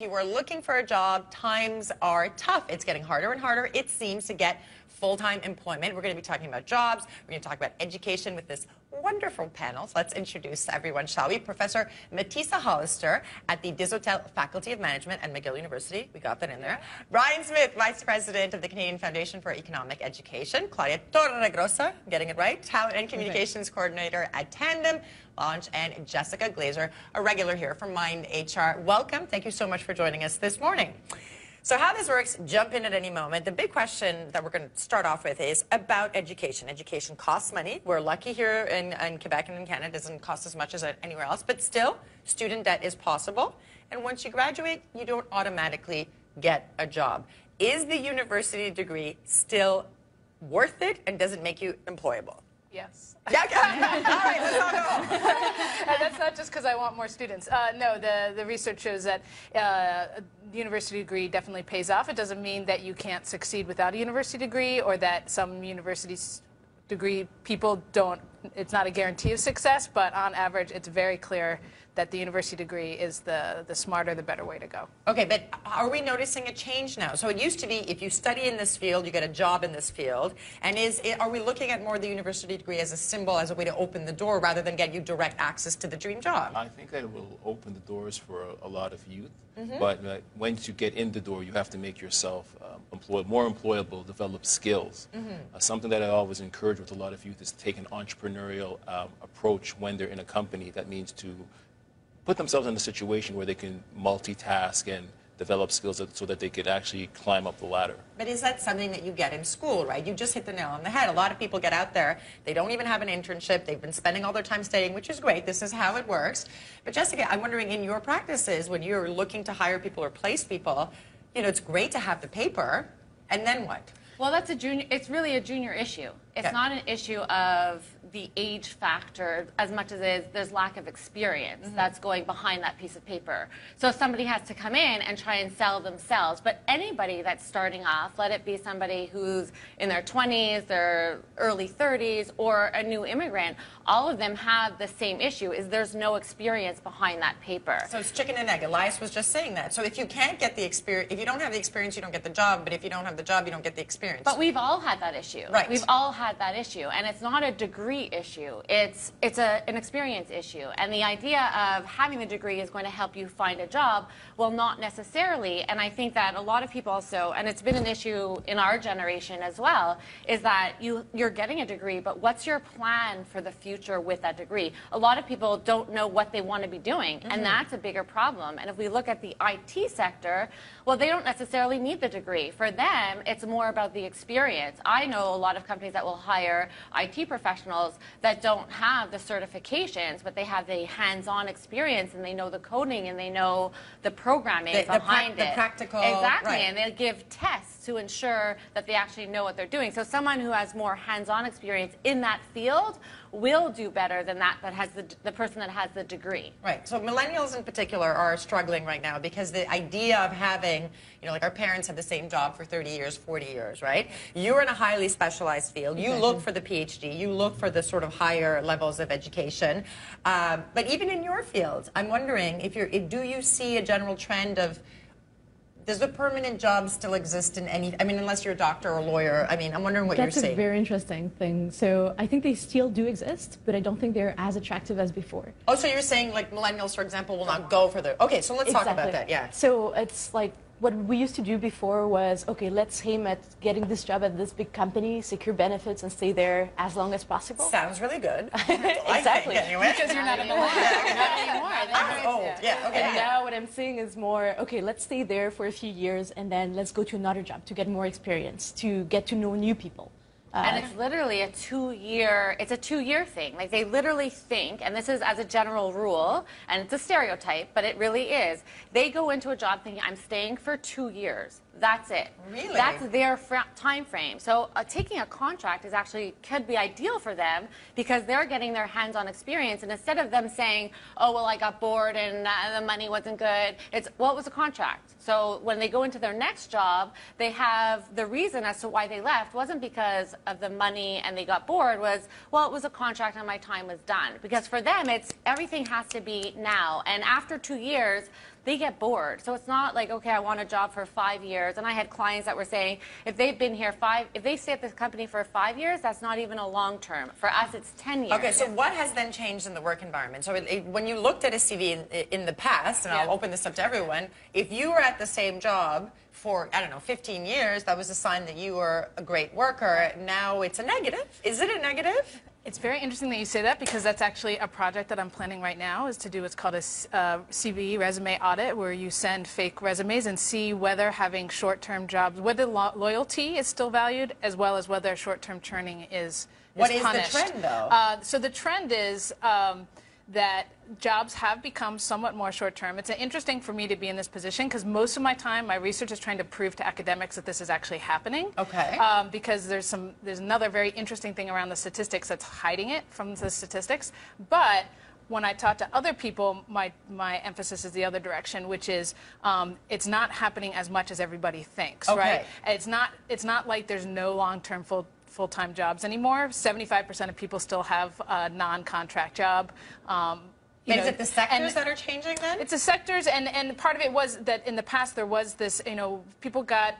You are looking for a job, times are tough. It's getting harder and harder, it seems, to get full-time employment. We're going to be talking about jobs. We're going to talk about education with this wonderful panel. So let's introduce everyone, shall we? Professor Matissa Hollister at the Desautels Faculty of Management at McGill University. We got that in there. Brian Smith, Vice President of the Canadian Foundation for Economic Education. Claudia Torregrosa, getting it right, Talent and Communications Coordinator at Tandem Launch, and Jessica Glazer, a regular here from Mind HR. Welcome. Thank you so much for joining us this morning. So how this works, jump in at any moment. The big question that we're going to start off with is about education. Education costs money. We're lucky here in Quebec and in Canada. It doesn't cost as much as anywhere else. But still, student debt is possible. And once you graduate, you don't automatically get a job. Is the university degree still worth it, and does it make you employable? Yes. Yeah, all right, let's all go. And that's not just because I want more students. No, the research shows that the university degree definitely pays off. It doesn't mean that you can't succeed without a university degree, or that some university degree people don't. It's not a guarantee of success, but on average, it's very clear that the university degree is the smarter, the better way to go. Okay, but are we noticing a change now? So it used to be if you study in this field, you get a job in this field. And are we looking at more the university degree as a symbol, as a way to open the door, rather than get you direct access to the dream job? I think that it will open the doors for a lot of youth. But once you get in the door, you have to make yourself more employable, develop skills. Something that I always encourage with a lot of youth is take an entrepreneurial approach when they're in a company. That means to put themselves in a situation where they can multitask and develop skills so that they could actually climb up the ladder. But is that something that you get in school, right? You just hit the nail on the head. A lot of people get out there, they don't even have an internship, they've been spending all their time studying, which is great, this is how it works. But Jessica, I'm wondering, in your practices, when you're looking to hire people or place people, you know, it's great to have the paper, and then what? Well, that's it's really a junior issue. It's not an issue of the age factor as much as it is there's lack of experience that's going behind that piece of paper. So somebody has to come in and try and sell themselves. But anybody that's starting off, let it be somebody who's in their 20s, their early 30s, or a new immigrant, all of them have the same issue, is there's no experience behind that paper. So it's chicken and egg. Elias was just saying that. So if you can't get the experience, if you don't have the experience, you don't get the job. But if you don't have the job, you don't get the experience. But we've all had that issue. Right. We've all had that issue. And it's not a degree issue. It's an experience issue. And the idea of having the degree is going to help you find a job, well, not necessarily. And I think that a lot of people also, and it's been an issue in our generation as well, is that you're getting a degree, but what's your plan for the future with that degree? A lot of people don't know what they want to be doing, and that's a bigger problem. And if we look at the IT sector, well, they don't necessarily need the degree. For them, it's more about the experience. I know a lot of companies that will hire IT professionals that don't have the certifications, but they have the hands-on experience, and they know the coding, and they know the programming behind it. The practical. Exactly, right. and they give tests to ensure that they actually know what they're doing. So someone who has more hands-on experience in that field will do better than that has the person that has the degree. Right. So millennials in particular are struggling right now because the idea of having, you know, like our parents had the same job for 30 years, 40 years, right? You're in a highly specialized field. You look for the PhD. You look for the sort of higher levels of education. But even in your field, I'm wondering do you see a general trend of, does a permanent job still exist in any, I mean, unless you're a doctor or a lawyer? I mean, I'm wondering what you're seeing. That's a very interesting thing. So I think they still do exist, but I don't think they're as attractive as before. Oh, so you're saying like millennials, for example, will not go for the, okay, so let's talk about that, yeah. So it's like, what we used to do before was, okay, let's aim at getting this job at this big company, secure benefits, and stay there as long as possible. Sounds really good. Exactly. Anyway. Because you're not a millennial. Not anymore. I'm old. Yeah, okay. And now what I'm saying is more, okay, let's stay there for a few years, and then let's go to another job to get more experience, to get to know new people. And it's literally a two-year thing. Like, they literally think, and this is as a general rule, and it's a stereotype, but it really is, they go into a job thinking, I'm staying for 2 years. That's it. Really? That's their time frame. So taking a contract could be ideal for them because they're getting their hands-on experience. And instead of them saying, oh, well, I got bored and the money wasn't good, it's, well, it was a contract. So when they go into their next job, they have the reason as to why they left wasn't because of the money and they got bored, was, well, it was a contract and my time was done. Because for them, it's everything has to be now. And after 2 years, they get bored. So it's not like, okay, I want a job for 5 years. And I had clients that were saying, if they've been here if they stay at this company for 5 years, that's not even a long term. For us, it's 10 years. Okay, so what has then changed in the work environment? So when you looked at a CV in the past, and I'll open this up to everyone, if you were at the same job for, I don't know, 15 years, that was a sign that you were a great worker. Now it's a negative. Is it a negative? It's very interesting that you say that, because that's actually a project that I'm planning right now, is to do what's called a CFEE resume audit, where you send fake resumes and see whether having short-term jobs, whether loyalty is still valued, as well as whether short-term churning is punished. What is the trend, though? So the trend is that jobs have become somewhat more short-term. It's interesting for me to be in this position, because most of my time, my research is trying to prove to academics that this is actually happening. Okay. Because there's another very interesting thing around the statistics that's hiding it from the statistics. But when I talk to other people, my emphasis is the other direction, which is it's not happening as much as everybody thinks, right? It's not like there's no long-term full-time jobs anymore. 75% of people still have a non-contract job. Is it the sectors that are changing then? It's the sectors, and part of it was that in the past there was this, people got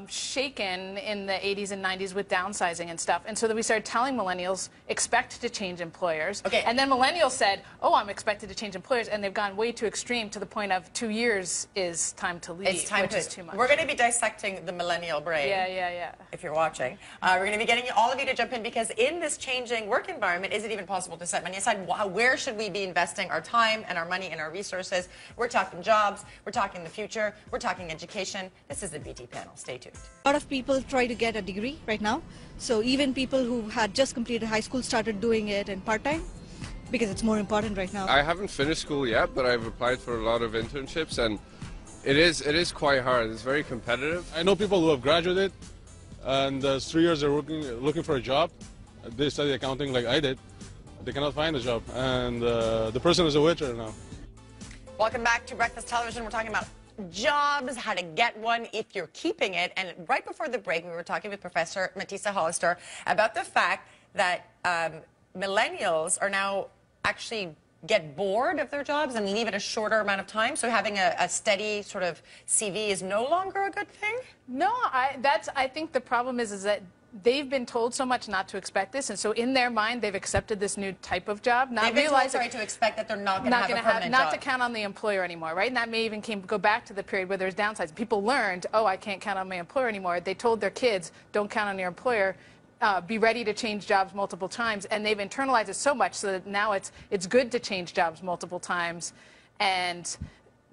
shaken in the 80s and 90s with downsizing and stuff. And so then we started telling millennials, expect to change employers. Okay. And then millennials said, oh, I'm expected to change employers. And they've gone way too extreme to the point of 2 years is time to leave, which is too much. We're going to be dissecting the millennial brain. Yeah. If you're watching. We're going to be getting all of you to jump in, because in this changing work environment, is it even possible to set money aside? Where should we be investing our time and our money and our resources? We're talking jobs. We're talking the future. We're talking education. This is the BT panel. Stay tuned. A lot of people try to get a degree right now. So even people who had just completed high school started doing it in part-time, because it's more important right now. I haven't finished school yet, but I've applied for a lot of internships, and it is quite hard. It's very competitive. I know people who have graduated, and 3 years they're looking for a job. They study accounting like I did. They cannot find a job, and the person is a waiter now. Welcome back to Breakfast Television. We're talking about jobs, how to get one if you're keeping it. And right before the break, we were talking with Professor Matissa Hollister about the fact that millennials are now actually get bored of their jobs and leave it a shorter amount of time. So having a steady sort of CV is no longer a good thing? No, I think the problem is that they've been told so much not to expect this, and so in their mind they've accepted this new type of job, not realizing to expect that they're not going to have a permanent not job. to count on the employer anymore, right? And that may even go back to the period where there's downsides. People learned, oh, I can't count on my employer anymore. They told their kids, don't count on your employer. Be ready to change jobs multiple times, and they've internalized it so much so that now it's good to change jobs multiple times, and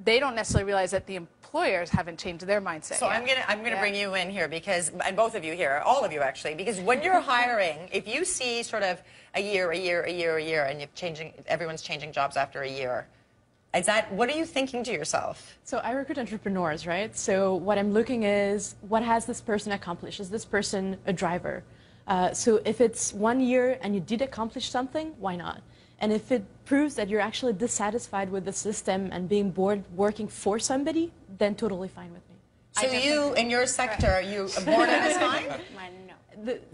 they don't necessarily realize that the employers haven't changed their mindset. So yet. I'm gonna bring you in here, because, and both of you here, all of you actually, because when you're hiring, if you see sort of a year, and everyone's changing jobs after a year, what are you thinking to yourself? So I recruit entrepreneurs, right? So what I'm looking is, what has this person accomplished? Is this person a driver? So if it's 1 year and you did accomplish something, why not? And if it proves that you're actually dissatisfied with the system and being bored working for somebody, then totally fine with me. So you, in your sector, boredom is fine?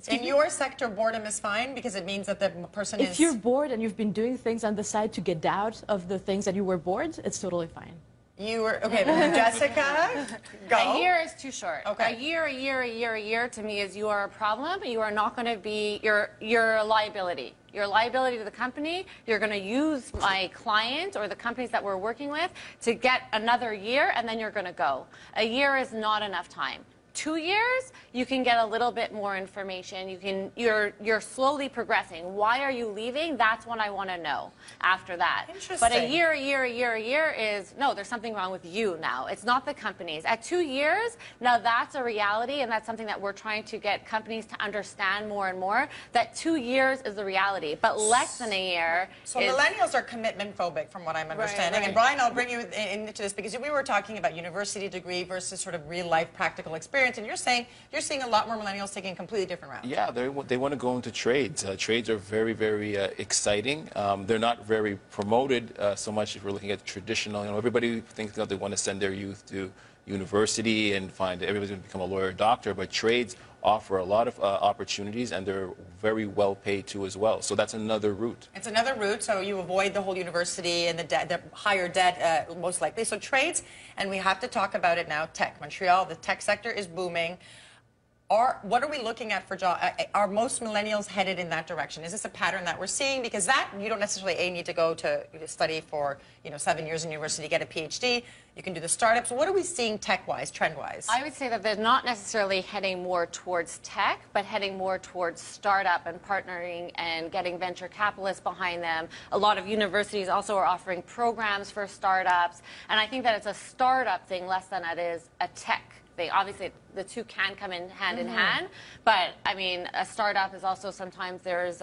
In your sector, boredom is fine because it means that the person is... If you're bored and you've been doing things on the side to get out of the things that you were bored, it's totally fine. Okay, Jessica, go. A year is too short. Okay. A year to me is you are a problem. You are not going to be, you're a liability. You're a liability to the company. You're going to use my client or the companies that we're working with to get another year, and then you're going to go. A year is not enough time. 2 years, you can get a little bit more information. You're slowly progressing. Why are you leaving? That's what I want to know after that. Interesting. But a year is, no, there's something wrong with you now. It's not the companies. At 2 years, now that's a reality, and that's something that we're trying to get companies to understand more and more, that 2 years is the reality. But less than a year So millennials are commitment phobic, from what I'm understanding. Right. And Brian, I'll bring you into this, because we were talking about university degree versus sort of real-life practical experience. And you're saying you're seeing a lot more millennials taking a completely different route. Yeah, they want to go into trades. Trades are very, very exciting. They're not very promoted so much if we're looking at traditional. Everybody thinks that they want to send their youth to university and find everybody's going to become a lawyer or doctor, but trades offer a lot of opportunities, and they're very well paid too as well. So that's another route. It's another route, so you avoid the whole university and the higher debt, most likely. So trades, and we have to talk about it now, tech. Montreal, the tech sector is booming. What are we looking at for jobs? Are most millennials headed in that direction? Is this a pattern that we're seeing? Because that, you don't necessarily need to go to study for 7 years in university to get a PhD. You can do the startups. What are we seeing tech-wise, trend-wise? I would say that they're not necessarily heading more towards tech, but heading more towards startup and partnering and getting venture capitalists behind them. A lot of universities also are offering programs for startups. And I think that it's a startup thing less than it is a tech thing. Obviously, the two can come in hand in hand, but I mean, a startup is also sometimes there's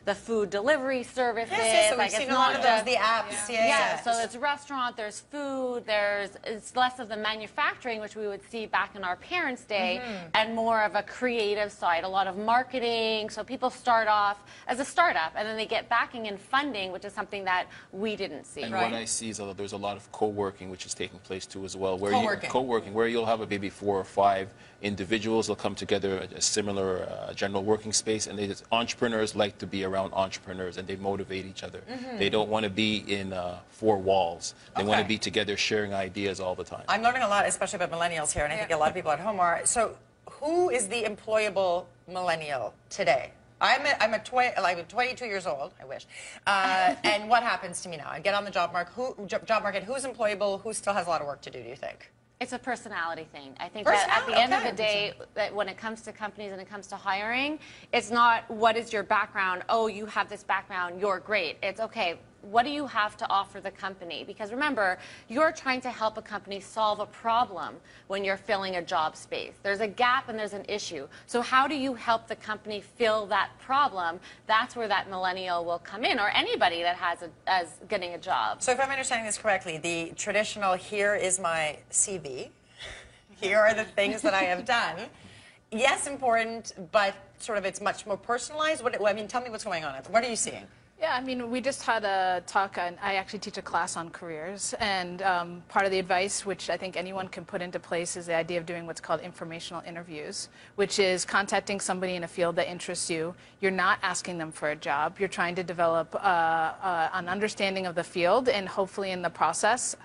the food delivery services. Yes, so we've like seen it's a lot not of those, just the apps. yeah, so it's restaurant, there's food, it's less of the manufacturing, which we would see back in our parents' day, and more of a creative side, a lot of marketing. So people start off as a startup, and then they get backing and funding, which is something that we didn't see. And Right. what I see is there's a lot of co-working, which is taking place too as well. Co-working. Where you'll have maybe 4 or 5 individuals will come together, a similar general working space, and entrepreneurs like to be around entrepreneurs, and they motivate each other. They don't want to be in 4 walls. They want to be together sharing ideas all the time. I'm learning a lot, especially about millennials here, and I think a lot of people at home are. So who is the employable millennial today? I'm 22 years old, I wish. And what happens to me now? I get on the job market. Who's employable? Who still has a lot of work to do you think? It's a personality thing. I think that at the end of the day, that when it comes to companies and it comes to hiring, it's not what is your background. Oh, you have this background, you're great. It's okay. What do you have to offer the company? Because remember, you're trying to help a company solve a problem when you're filling a job space. There's a gap and there's an issue. So how do you help the company fill that problem? That's where that millennial will come in, or anybody that has getting a job. So if I'm understanding this correctly, the traditional, here is my CV, here are the things that I have done. Yes, important, but sort of it's much more personalized. Tell me what's going on. What are you seeing? Yeah, I mean, we just had a talk, and I actually teach a class on careers, and part of the advice, which I think anyone can put into place, is the idea of doing what's called informational interviews, which is contacting somebody in a field that interests you. You're not asking them for a job. You're trying to develop an understanding of the field, and hopefully in the process,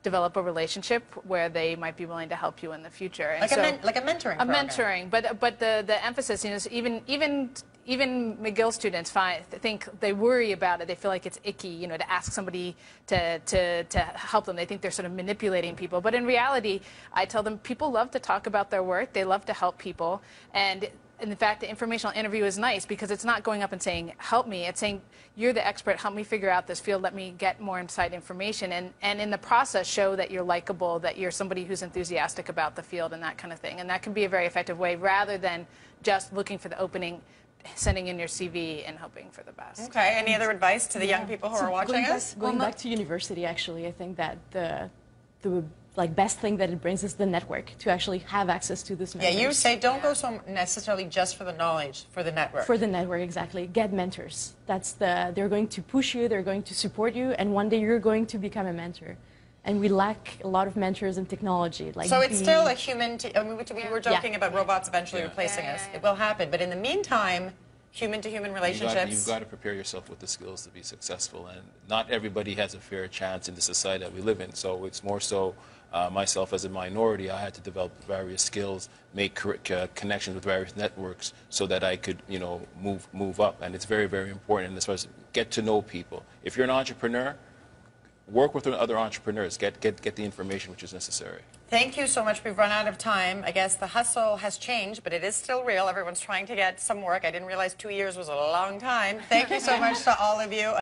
develop a relationship where they might be willing to help you in the future. And like a mentoring program. Mentoring, but the emphasis, is even McGill students think they worry about it. They feel like it's icky, to ask somebody to help them. They think they're sort of manipulating people. But in reality, I tell them people love to talk about their work. They love to help people. And in fact, the informational interview is nice because it's not going up and saying, help me. It's saying, you're the expert. Help me figure out this field. Let me get more inside information. And in the process, show that you're likable, that you're somebody who's enthusiastic about the field and that kind of thing. And that can be a very effective way rather than just looking for the opening, sending in your CV and hoping for the best. Okay. Any other advice to the young people who are watching us? Going back to university, actually, I think that the best thing that it brings is the network, to actually have access to this network. Yeah, you say don't go so necessarily just for the knowledge, for the network. For the network, exactly. Get mentors. They're going to push you, they're going to support you, and one day you're going to become a mentor. And we lack a lot of mentors in technology. So it's still a human, we were joking about robots eventually replacing us. It will happen. But in the meantime, human-to-human relationships. You've got to prepare yourself with the skills to be successful. And not everybody has a fair chance in the society that we live in. So it's more so myself as a minority, I had to develop various skills, make connections with various networks so that I could, move up. And it's very, very important. And as far as get to know people. If you're an entrepreneur, work with other entrepreneurs. Get the information which is necessary. Thank you so much. We've run out of time. I guess the hustle has changed, but it is still real. Everyone's trying to get some work. I didn't realize 2 years was a long time. Thank you so much to all of you.